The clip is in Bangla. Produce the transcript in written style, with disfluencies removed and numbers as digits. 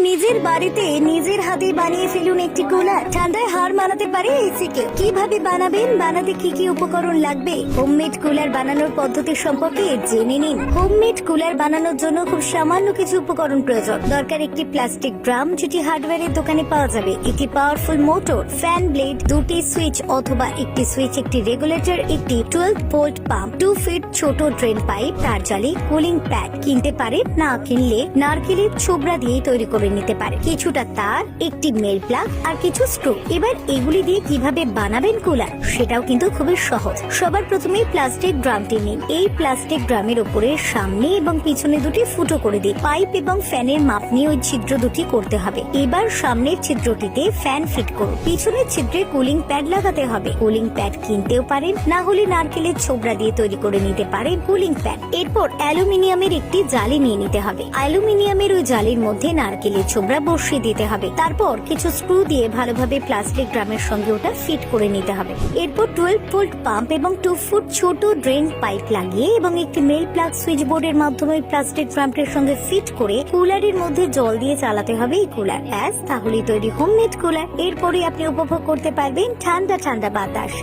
নিজের বাড়িতে নিজের হাতে বানিয়ে ফেলুন একটি কুলার। ঠান্ডায় হার মানাতে পারে এসিকে। কিভাবে বানাবেন, বানাতে কি কি উপকরণ লাগবে, হোমমেড কুলার বানানোর পদ্ধতি সম্পর্কে জেনে নিন। হোমমেড কুলার বানানোর জন্য খুব সামান্য কিছু উপকরণ প্রয়োজন। দরকার একটি প্লাস্টিক ড্রাম, যেটি হার্ডওয়্যারের দোকানে পাওয়া যাবে, একটি পাওয়ারফুল মোটর, ফ্যান ব্লেড, দুটি সুইচ অথবা একটি সুইচ, একটি রেগুলেটর, একটি 12 ভোল্ট পাম্প, 2 ফিট ছোট ড্রেন পাইপ, তার জালি, কুলিং প্যাড কিনতে পারে, না কিনলে নারকেলের ছোবড়া দিয়ে তৈরি করে নিতে পারে, কিছুটা তার, একটি মেল প্লাগ আর কিছু স্ক্রু। এবার এগুলি দিয়ে কিভাবে বানাবেন কুলার সেটাও কিন্তু খুবই সহজ। সবার প্রথমে প্লাস্টিক ড্রামটি নিন। এই প্লাস্টিক ড্রামের উপরে সামনে এবং পিছনে দুটি ফুটো করে দিন। পাইপ এবং ফ্যানের মাপ নিয়ে ওই ছিদ্র দুটি করতে হবে। এবার সামনের ছিদ্রটিতে ফ্যান ফিট করুন। পিছনের ছিদ্রে কুলিং প্যাড লাগাতে হবে। কুলিং প্যাড কিনতেও পারেন, না হলে নারকেলের ছোবড়া দিয়ে তৈরি করে নিতে পারেন কুলিং প্যাড। এরপর অ্যালুমিনিয়ামের একটি জালি নিয়ে নিতে হবে। অ্যালুমিনিয়ামের ওই জালির মধ্যে নারকেলের ছোবড়া বসিয়ে দিতে হবে। তারপর কিছু স্ক্রু দিয়ে ভালোভাবে প্লাস্টিক ড্রামের সঙ্গে ওটা ফিট করে নিতে হবে। এরপর 12 ভোল্ট পাম্প এবং 2 ফুট ছোট ড্রেন পাইপ লাগিয়ে এবং একটি মেল প্লাগ সুইচ বোর্ডের মাধ্যমে প্লাস্টিক ড্রামটির সঙ্গে ফিট করে কুলারের মধ্যে জল দিয়ে চালাতে হবে এই কুলার। তাহলেই তৈরি হোমমেড কুলার। এরপরে আপনি উপভোগ করতে পারবেন ঠান্ডা ঠান্ডা বাতাস।